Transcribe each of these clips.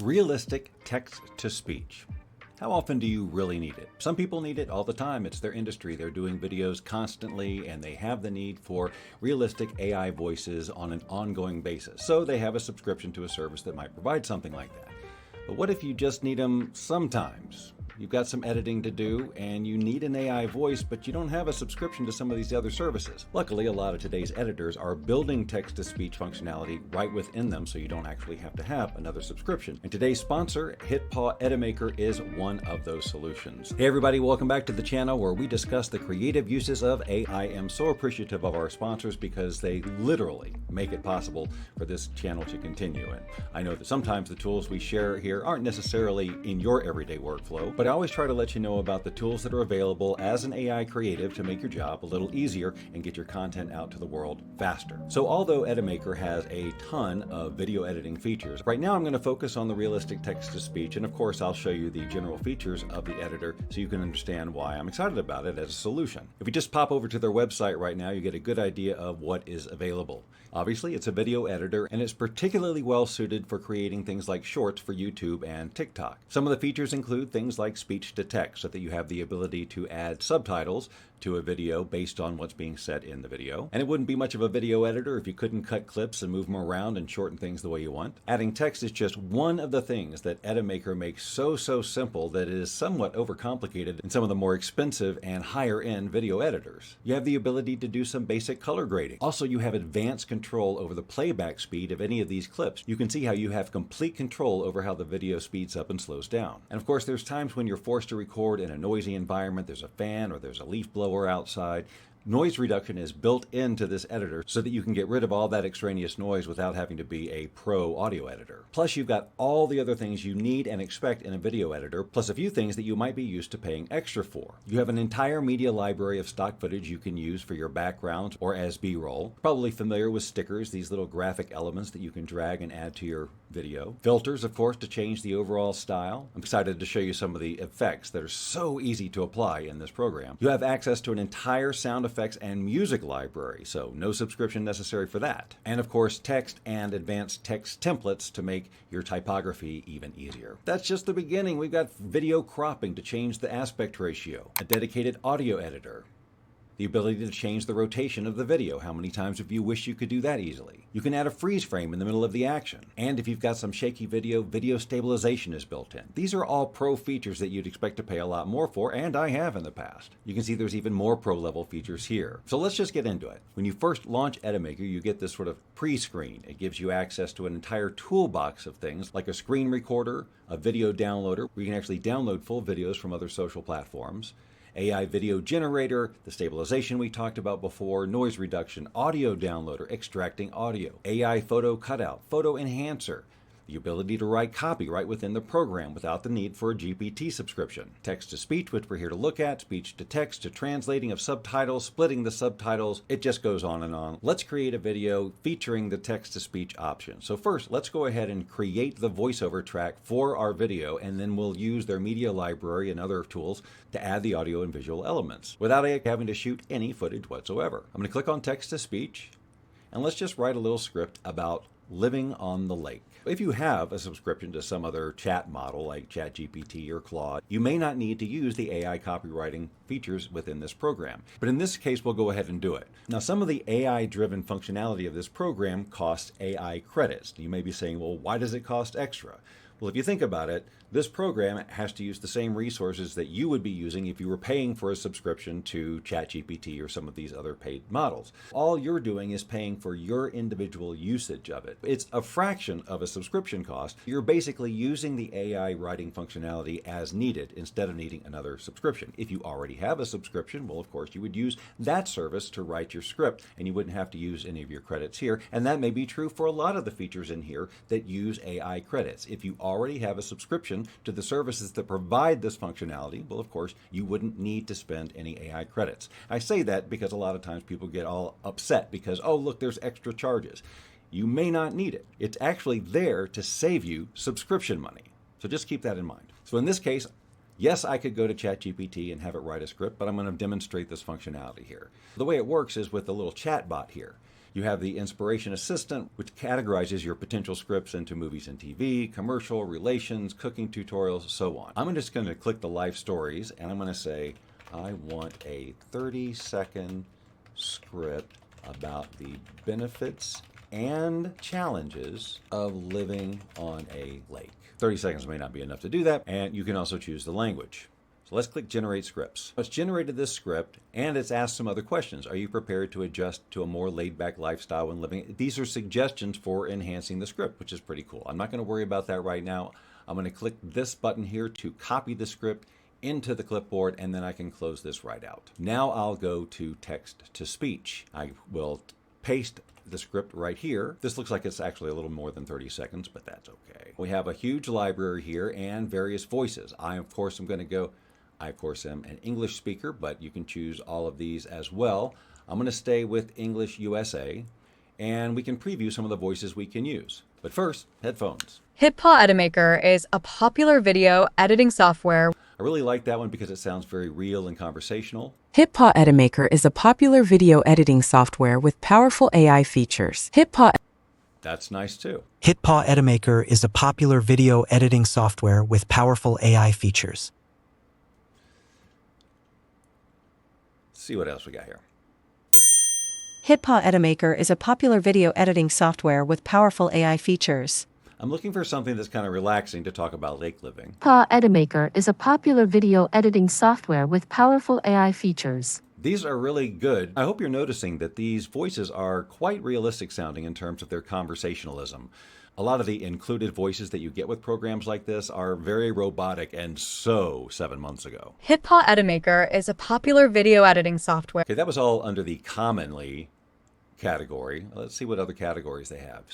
Realistic text-to-speech. How often do you really need it? Some people need it all the time. It's their industry. They're doing videos constantly and they have the need for realistic AI voices on an ongoing basis. So they have a subscription to a service that might provide something like that. But what if you just need them sometimes? You've got some editing to do and you need an AI voice, but you don't have a subscription to some of these other services. Luckily, a lot of today's editors are building text-to-speech functionality right within them, so you don't actually have to have another subscription. And today's sponsor, Hitpaw Edimakor, is one of those solutions. Hey everybody, welcome back to the channel where we discuss the creative uses of AI. I am so appreciative of our sponsors because they literally make it possible for this channel to continue. And I know that sometimes the tools we share here aren't necessarily in your everyday workflow, but I always try to let you know about the tools that are available as an AI creative to make your job a little easier and get your content out to the world faster. So although Edimakor has a ton of video editing features, right now I'm going to focus on the realistic text-to-speech, and of course I'll show you the general features of the editor so you can understand why I'm excited about it as a solution. If you just pop over to their website right now, you get a good idea of what is available. Obviously, it's a video editor, and it's particularly well suited for creating things like shorts for YouTube and TikTok. Some of the features include things like speech to text, so that you have the ability to add subtitles to a video based on what's being said in the video. And it wouldn't be much of a video editor if you couldn't cut clips and move them around and shorten things the way you want. Adding text is just one of the things that Edimakor makes so simple that it is somewhat overcomplicated in some of the more expensive and higher end video editors. You have the ability to do some basic color grading. Also, you have advanced control over the playback speed of any of these clips. You can see how you have complete control over how the video speeds up and slows down. And of course, there's times when you're forced to record in a noisy environment, there's a fan or there's a leaf blower outside. Noise reduction is built into this editor so that you can get rid of all that extraneous noise without having to be a pro audio editor. Plus, you've got all the other things you need and expect in a video editor, plus a few things that you might be used to paying extra for. You have an entire media library of stock footage you can use for your backgrounds or as B-roll. Probably familiar with stickers, these little graphic elements that you can drag and add to your video. Filters, of course, to change the overall style. I'm excited to show you some of the effects that are so easy to apply in this program. You have access to an entire sound effects and music library, so no subscription necessary for that. And of course, text and advanced text templates to make your typography even easier. That's just the beginning. We've got video cropping to change the aspect ratio, a dedicated audio editor, the ability to change the rotation of the video. How many times have you wished you could do that easily? You can add a freeze frame in the middle of the action. And if you've got some shaky video, video stabilization is built in. These are all pro features that you'd expect to pay a lot more for, and I have in the past. You can see there's even more pro level features here. So let's just get into it. When you first launch Edimakor, you get this sort of pre-screen. It gives you access to an entire toolbox of things like a screen recorder, a video downloader, where you can actually download full videos from other social platforms, AI video generator, the stabilization we talked about before, noise reduction, audio downloader, extracting audio, AI photo cutout, photo enhancer, the ability to write copy right within the program without the need for a GPT subscription. Text-to-speech, which we're here to look at, speech-to-text, to translating of subtitles, splitting the subtitles, it just goes on and on. Let's create a video featuring the text-to-speech option. So first, let's go ahead and create the voiceover track for our video, and then we'll use their media library and other tools to add the audio and visual elements without having to shoot any footage whatsoever. I'm going to click on text-to-speech, and let's just write a little script about living on the lake. If you have a subscription to some other chat model like ChatGPT or Claude, you may not need to use the AI copywriting features within this program. But in this case, we'll go ahead and do it. Now, some of the AI-driven functionality of this program costs AI credits. You may be saying, well, why does it cost extra? Well, if you think about it, this program has to use the same resources that you would be using if you were paying for a subscription to ChatGPT or some of these other paid models. All you're doing is paying for your individual usage of it. It's a fraction of a subscription cost. You're basically using the AI writing functionality as needed instead of needing another subscription. If you already have a subscription, well, of course, you would use that service to write your script, and you wouldn't have to use any of your credits here. And that may be true for a lot of the features in here that use AI credits. If you already have a subscription to the services that provide this functionality, well, of course, you wouldn't need to spend any AI credits. I say that because a lot of times people get all upset because, oh, look, there's extra charges. You may not need it. It's actually there to save you subscription money. So just keep that in mind. So in this case, yes, I could go to ChatGPT and have it write a script, but I'm going to demonstrate this functionality here. The way it works is with the little chat bot here. You have the Inspiration Assistant, which categorizes your potential scripts into movies and TV, commercial, relations, cooking tutorials, so on. I'm just going to click the life stories, and I'm going to say, I want a 30-second script about the benefits and challenges of living on a lake. 30 seconds may not be enough to do that, and you can also choose the language. So let's click Generate Scripts. It's generated this script, and it's asked some other questions. Are you prepared to adjust to a more laid-back lifestyle when living? These are suggestions for enhancing the script, which is pretty cool. I'm not going to worry about that right now. I'm going to click this button here to copy the script into the clipboard, and then I can close this right out. Now I'll go to text-to-speech. I will paste the script right here. This looks like it's actually a little more than 30 seconds, but that's okay. We have a huge library here and various voices. I, of course, am an English speaker, but you can choose all of these as well. I'm going to stay with English USA, and we can preview some of the voices we can use. But first, headphones. Hitpaw Edimakor is a popular video editing software. I really like that one because it sounds very real and conversational. Hitpaw Edimakor is a popular video editing software with powerful AI features. That's nice too. Hitpaw Edimakor is a popular video editing software with powerful AI features. Let's see what else we got here. Hitpaw Edimakor is a popular video editing software with powerful AI features. I'm looking for something that's kind of relaxing to talk about lake living. Hitpaw Edimakor is a popular video editing software with powerful AI features. These are really good. I hope you're noticing that these voices are quite realistic sounding in terms of their conversationalism. A lot of the included voices that you get with programs like this are very robotic and so 7 months ago. Hitpaw Edimakor is a popular video editing software. Okay, that was all under the commonly category. Let's see what other categories they have.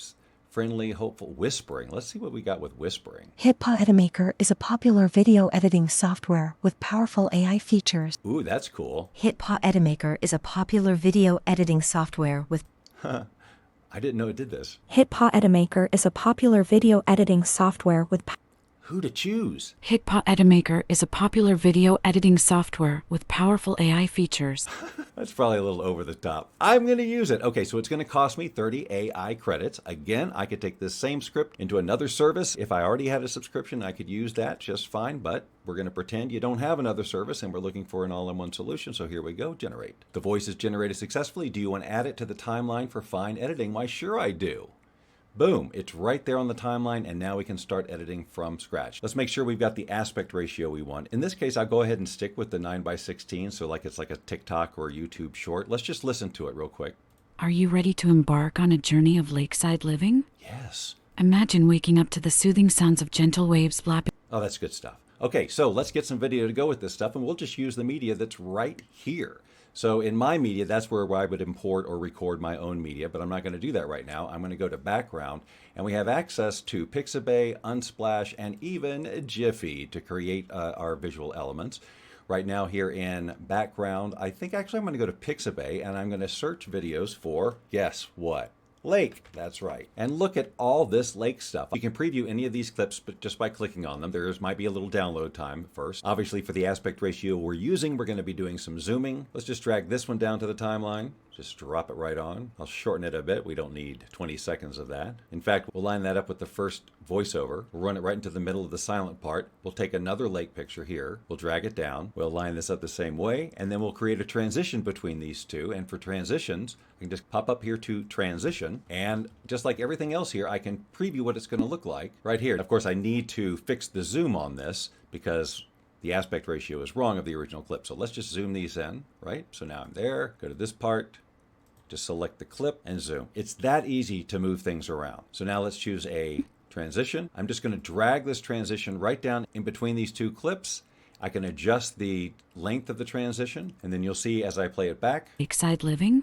Friendly, hopeful, whispering. Let's see what we got with whispering. Hitpaw Edimakor is a popular video editing software with powerful AI features. Ooh, that's cool. Hitpaw Edimakor is a popular video editing software with... I didn't know it did this. Hitpaw Edimakor is a popular video editing software with... Who to choose? Hitpaw Edimakor is a popular video editing software with powerful AI features. That's probably a little over the top. I'm going to use it. Okay, so it's going to cost me 30 AI credits. Again, I could take this same script into another service. If I already had a subscription, I could use that just fine, but we're going to pretend you don't have another service and we're looking for an all-in-one solution. So here we go, generate. The voice is generated successfully. Do you want to add it to the timeline for fine editing? Why, sure I do. Boom, it's right there on the timeline, and now we can start editing from scratch. Let's make sure we've got the aspect ratio we want. In this case, I'll go ahead and stick with the 9:16, so like it's like a TikTok or YouTube short. Let's just listen to it real quick. Are you ready to embark on a journey of lakeside living? Yes. Imagine waking up to the soothing sounds of gentle waves lapping. Oh, that's good stuff. Okay, so let's get some video to go with this stuff, and we'll just use the media that's right here. So in my media, that's where I would import or record my own media, but I'm not going to do that right now. I'm going to go to background, and we have access to Pixabay, Unsplash, and even Jiffy to create our visual elements. Right now here in background, I think actually I'm going to go to Pixabay, and I'm going to search videos for, guess what? Lake. That's right. And look at all this lake stuff. You can preview any of these clips but just by clicking on them. There might be a little download time first. Obviously, for the aspect ratio we're using, we're going to be doing some zooming. Let's just drag this one down to the timeline. Just drop it right on. I'll shorten it a bit. We don't need 20 seconds of that. In fact, we'll line that up with the first voiceover. We'll run it right into the middle of the silent part. We'll take another lake picture here. We'll drag it down. We'll line this up the same way, and then we'll create a transition between these two. And for transitions, I can just pop up here to transition. And just like everything else here, I can preview what it's going to look like right here. Of course, I need to fix the zoom on this because the aspect ratio is wrong of the original clip. So let's just zoom these in, right? So now I'm there. Go to this part. Just select the clip and zoom. It's that easy to move things around. So now let's choose a transition. I'm just going to drag this transition right down in between these two clips. I can adjust the length of the transition, and then you'll see as I play it back. Lakeside living?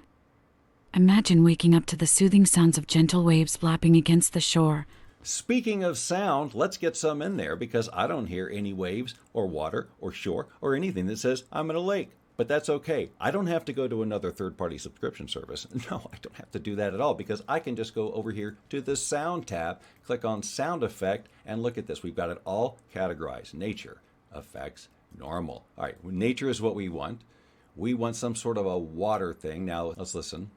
Imagine waking up to the soothing sounds of gentle waves lapping against the shore. Speaking of sound, let's get some in there because I don't hear any waves or water or shore or anything that says I'm in a lake. But that's okay. I don't have to go to another third-party subscription service. No, I don't have to do that at all because I can just go over here to the Sound tab, click on Sound Effect, and look at this. We've got it all categorized. Nature, effects, normal. All right, nature is what we want. We want some sort of a water thing. Now, let's listen.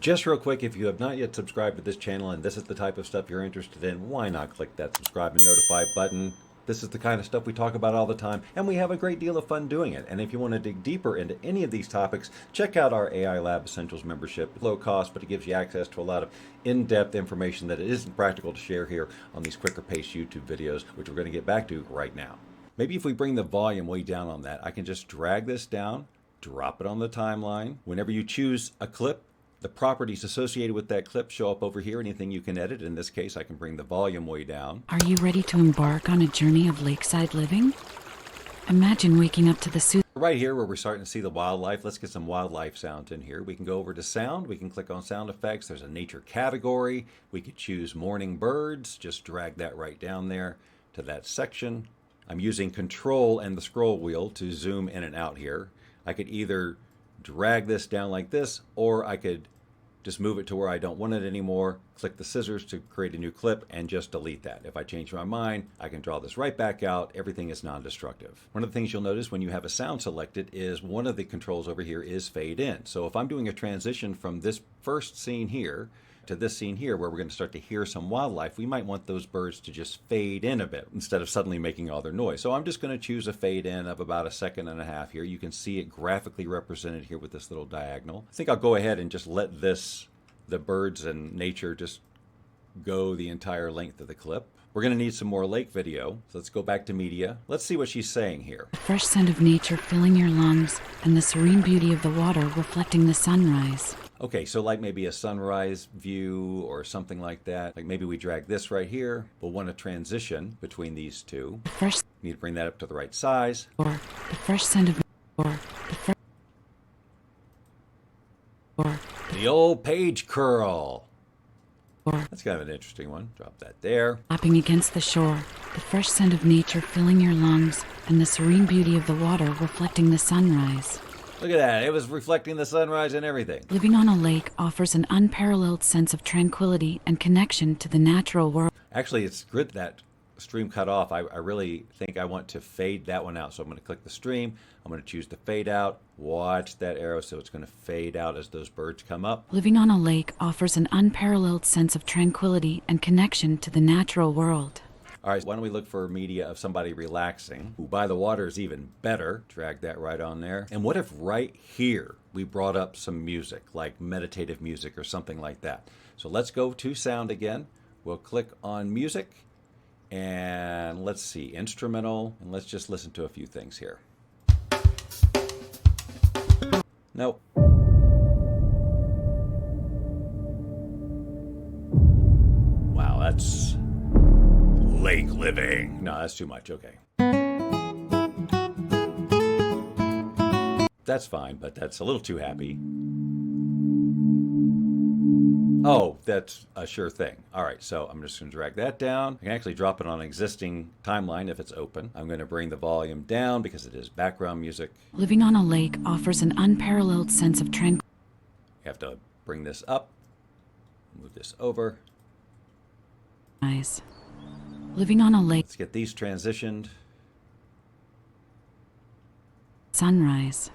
Just real quick, if you have not yet subscribed to this channel and this is the type of stuff you're interested in, why not click that subscribe and notify button? This is the kind of stuff we talk about all the time, and we have a great deal of fun doing it. And if you want to dig deeper into any of these topics, check out our AI Lab Essentials membership. Low cost, but it gives you access to a lot of in-depth information that it isn't practical to share here on these quicker paced YouTube videos, which we're going to get back to right now. Maybe if we bring the volume way down on that, I can just drag this down, drop it on the timeline. Whenever you choose a clip, the properties associated with that clip show up over here. Anything you can edit. In this case, I can bring the volume way down. Are you ready to embark on a journey of lakeside living? Imagine waking up to the soothing. Right here where we're starting to see the wildlife, let's get some wildlife sounds in here. We can go over to sound. We can click on sound effects. There's a nature category. We could choose morning birds. Just drag that right down there to that section. I'm using control and the scroll wheel to zoom in and out here. I could either drag this down like this, or I could just move it to where I don't want it anymore, click the scissors to create a new clip, and just delete that. If I change my mind, I can draw this right back out. Everything is non-destructive. One of the things you'll notice when you have a sound selected is one of the controls over here is fade in. So if I'm doing a transition from this first scene here to this scene here where we're going to start to hear some wildlife, we might want those birds to just fade in a bit instead of suddenly making all their noise. So I'm just going to choose a fade in of about 1.5 seconds here. You can see it graphically represented here with this little diagonal. I think I'll go ahead and just let the birds and nature just go the entire length of the clip. We're going to need some more lake video. So let's go back to media. Let's see what she's saying here. The fresh scent of nature filling your lungs and the serene beauty of the water reflecting the sunrise. Okay, so like maybe a sunrise view or something like that. Like maybe we drag this right here. We'll want to transition between these two. The fresh Need to bring that up to the right size. or the fresh scent of or the fresh or The old page curl. or That's kind of an interesting one. Drop that there. lapping against the shore, the fresh scent of nature filling your lungs and the serene beauty of the water reflecting the sunrise. Look at that. It was reflecting the sunrise and everything. Living on a lake offers an unparalleled sense of tranquility and connection to the natural world. Actually, it's good that stream cut off. I really think I want to fade that one out. So I'm going to click the stream. I'm going to choose the fade out. Watch that arrow. So it's going to fade out as those birds come up. Living on a lake offers an unparalleled sense of tranquility and connection to the natural world. All right, why don't we look for media of somebody relaxing? Ooh, by the water is even better. Drag that right on there. And what if right here we brought up some music, like meditative music or something like that? So let's go to sound again. We'll click on music and let's see, instrumental, and let's just listen to a few things here. Nope. Wow, that's lake living. No, that's too much. Okay. That's fine, but that's a little too happy. Oh, that's a sure thing. All right, so I'm just going to drag that down. I can actually drop it on an existing timeline if it's open. I'm going to bring the volume down because it is background music. Living on a lake offers an unparalleled sense of tranquility. You have to bring this up, move this over. Living on a lake, Let's get these transitioned. sunrise.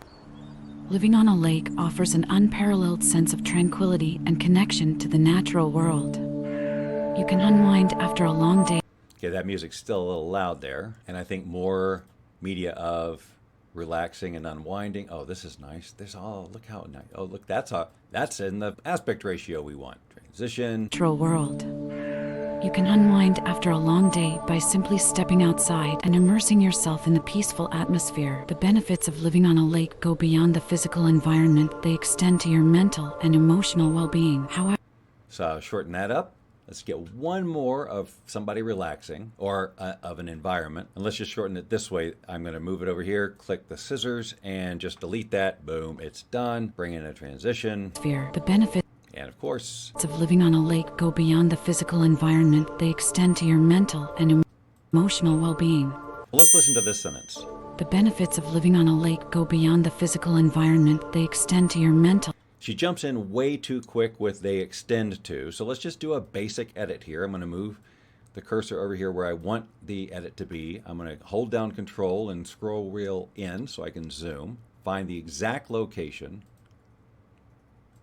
Living on a lake offers an unparalleled sense of tranquility and connection to the natural world. You can unwind after a long day. Okay, that music's still a little loud there. And I think more media of relaxing and unwinding. Oh, this is nice. Look how nice. Oh, look, that's in the aspect ratio we want. Transition. Natural world. You can unwind after a long day by simply stepping outside and immersing yourself in the peaceful atmosphere. The benefits of living on a lake go beyond the physical environment. They extend to your mental and emotional well-being. However, So I'll shorten that up. Let's get one more of somebody relaxing or of an environment. And let's just shorten it this way. I'm going to move it over here, click the scissors, and just delete that. Boom, it's done. Bring in a transition. the benefits And of course, of living on a lake go beyond the physical environment. They extend to your mental and emotional well-being. let's listen to this sentence. The benefits of living on a lake go beyond the physical environment. They extend to your mental. She jumps in way too quick with they extend to. So let's just do a basic edit here. I'm going to move the cursor over here where I want the edit to be. I'm going to hold down control and scroll wheel in so I can zoom, find the exact location.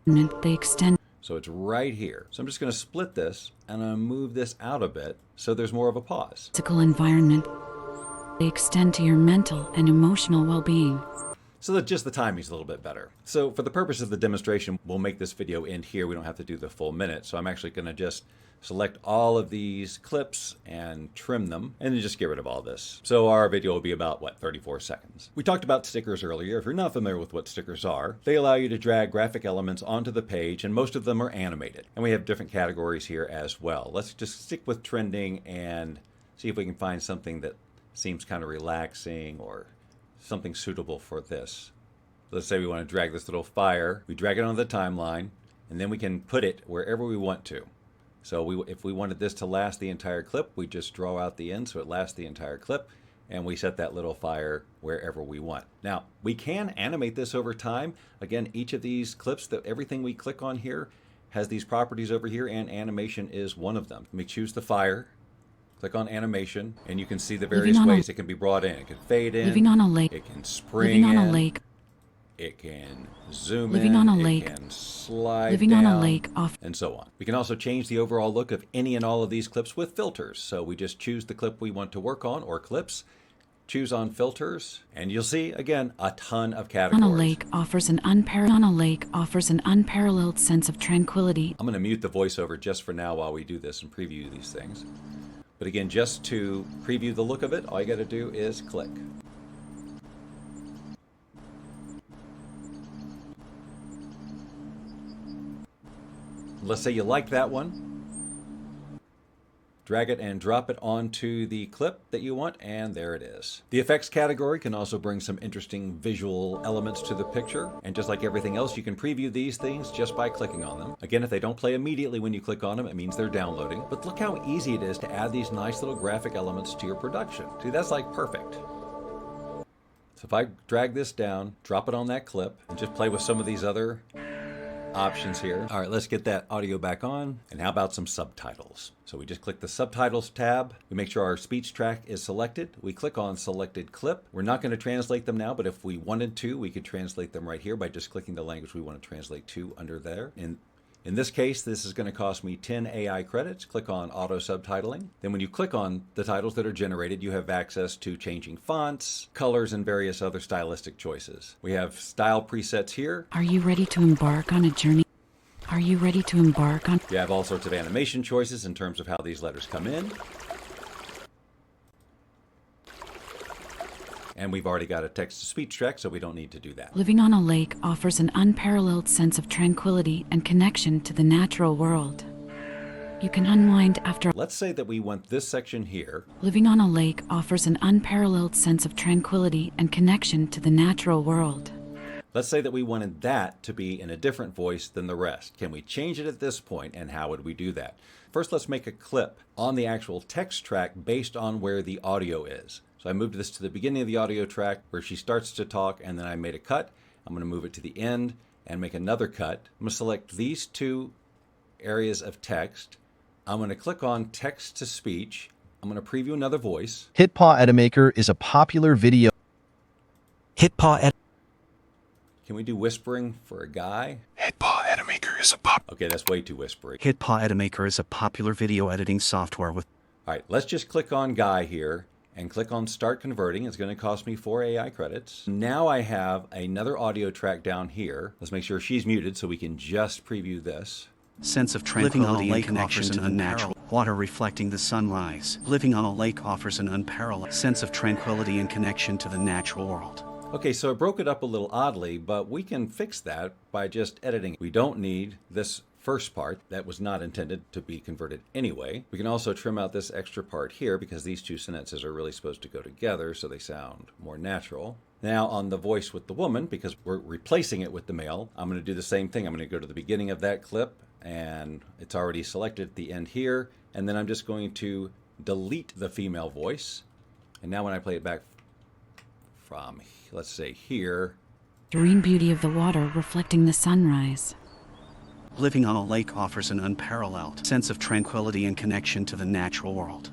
They extend. So it's right here. So I'm just going to split this and I'm going to move this out a bit so there's more of a pause. Physical environment. They extend to your mental and emotional well-being. So that just the timing's a little bit better. So for the purpose of the demonstration, we'll make this video end here. We don't have to do the full minute. So I'm actually going to just select all of these clips and trim them and then just get rid of all this. So our video will be about, 34 seconds. We talked about stickers earlier. If you're not familiar with what stickers are, they allow you to drag graphic elements onto the page, and most of them are animated. And we have different categories here as well. Let's just stick with trending and see if we can find something that seems kind of relaxing or something suitable for this. Let's say we want to drag this little fire. We drag it onto the timeline, and then we can put it wherever we want to. So if we wanted this to last the entire clip, we just draw out the end so it lasts the entire clip, and we set that little fire wherever we want. Now, we can animate this over time. Again, each of these clips, everything we click on here has these properties over here, and animation is one of them. Let me choose the fire. Click on animation, and you can see the various ways it can be brought in. It can fade in. Living on a lake. It can spring Living on in. a lake. It can zoom Living in. on a lake. It can slide Living down. on a lake off. And so on. We can also change the overall look of any and all of these clips with filters. So we just choose the clip we want to work on, or clips. Choose on filters, and you'll see, again, a ton of categories. On a lake offers an unparalleled sense of tranquility. I'm going to mute the voiceover just for now while we do this and preview these things. But again, just to preview the look of it, all you got to do is click. Let's say you like that one. Drag it and drop it onto the clip that you want, and there it is. The effects category can also bring some interesting visual elements to the picture. And just like everything else, you can preview these things just by clicking on them. Again, if they don't play immediately when you click on them, it means they're downloading. But look how easy it is to add these nice little graphic elements to your production. See, that's like perfect. So if I drag this down, drop it on that clip, and just play with some of these other options here. All right, let's get that audio back on. And how about some subtitles? So we just click the subtitles tab. We make sure our speech track is selected. We click on selected clip. We're not going to translate them now, but if we wanted to, we could translate them right here by just clicking the language we want to translate to under there. In this case, this is going to cost me 10 AI credits. Click on auto subtitling. Then when you click on the titles that are generated, you have access to changing fonts, colors, and various other stylistic choices. We have style presets here. Are you ready to embark on a journey? Are you ready to embark on? You have all sorts of animation choices in terms of how these letters come in. And we've already got a text-to-speech track, so we don't need to do that. Living on a lake offers an unparalleled sense of tranquility and connection to the natural world. You can unwind after. Let's say that we want this section here. Living on a lake offers an unparalleled sense of tranquility and connection to the natural world. Let's say that we wanted that to be in a different voice than the rest. Can we change it at this point, and how would we do that? First, let's make a clip on the actual text track based on where the audio is. So I moved this to the beginning of the audio track where she starts to talk, and then I made a cut. I'm going to move it to the end and make another cut. I'm going to select these two areas of text. I'm going to click on text to speech. I'm going to preview another voice. Hitpaw Edimakor is a popular video. Hitpaw Can we do whispering for a guy? Hitpaw Edimakor is Okay, that's way too whispery. Hitpaw Edimakor is a popular video editing software with. All right, let's just click on guy here and click on start converting. It's going to cost me 4 AI credits. Now I have another audio track down here. Let's make sure she's muted so we can just preview this. Sense of tranquility and connection to the natural water reflecting the sunrise. Living on a lake offers an unparalleled sense of tranquility and connection to the natural world. Okay, so it broke it up a little oddly, but we can fix that by just editing. We don't need this first part. That was not intended to be converted anyway. We can also trim out this extra part here because these two sentences are really supposed to go together so they sound more natural. Now on the voice with the woman, because we're replacing it with the male, I'm going to do the same thing. I'm going to go to the beginning of that clip, and it's already selected at the end here, and then I'm just going to delete the female voice. And now when I play it back from, let's say here, Serene beauty of the water reflecting the sunrise. Living on a lake offers an unparalleled sense of tranquility and connection to the natural world.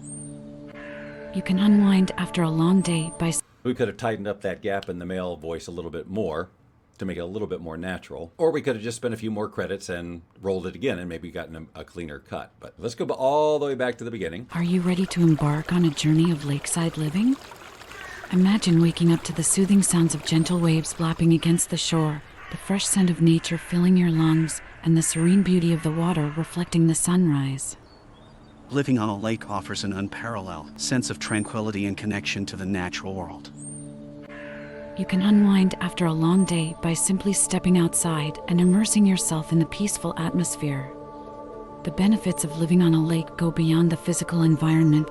You can unwind after a long day by. we could have tightened up that gap in the male voice a little bit more to make it a little bit more natural. Or we could have just spent a few more credits and rolled it again and maybe gotten a cleaner cut. But let's go all the way back to the beginning. Are you ready to embark on a journey of lakeside living? Imagine waking up to the soothing sounds of gentle waves lapping against the shore, the fresh scent of nature filling your lungs, and the serene beauty of the water reflecting the sunrise. Living on a lake offers an unparalleled sense of tranquility and connection to the natural world. You can unwind after a long day by simply stepping outside and immersing yourself in the peaceful atmosphere. The benefits of living on a lake go beyond the physical environment.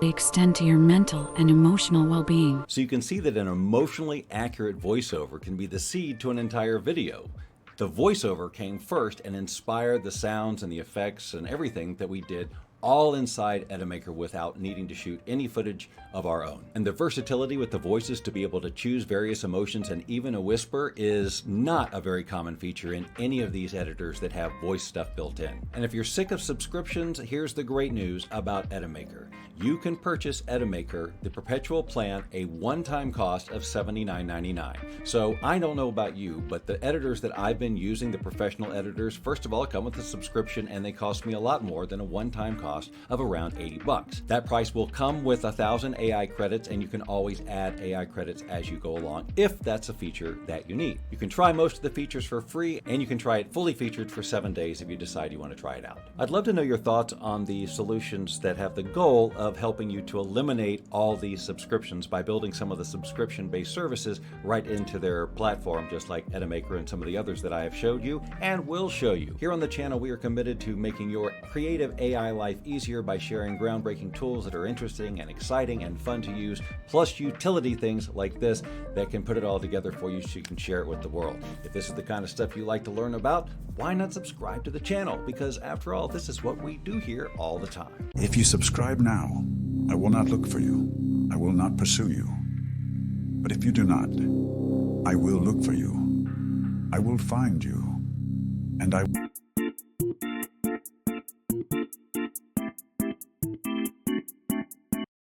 They extend to your mental and emotional well-being. So you can see that an emotionally accurate voiceover can be the seed to an entire video. The voiceover came first and inspired the sounds and the effects and everything that we did all inside Edimakor without needing to shoot any footage of our own. And the versatility with the voices to be able to choose various emotions and even a whisper is not a very common feature in any of these editors that have voice stuff built in. And if you're sick of subscriptions, here's the great news about Edimakor. You can purchase Edimakor, the perpetual plan, a one-time cost of $79.99. So I don't know about you, but the editors that I've been using, the professional editors, first of all, come with a subscription and they cost me a lot more than a one-time cost of around $80. That price will come with 1,000 AI credits, and you can always add AI credits as you go along if that's a feature that you need. You can try most of the features for free, and you can try it fully featured for 7 days if you decide you want to try it out. I'd love to know your thoughts on the solutions that have the goal of helping you to eliminate all these subscriptions by building some of the subscription-based services right into their platform, just like Edimakor and some of the others that I have showed you and will show you. Here on the channel, we are committed to making your creative AI life easier by sharing groundbreaking tools that are interesting and exciting and fun to use, plus utility things like this that can put it all together for you so you can share it with the world. If this is the kind of stuff you like to learn about, why not subscribe to the channel? Because after all, this is what we do here all the time. If you subscribe now, I will not look for you. I will not pursue you. But if you do not, I will look for you. I will find you. And I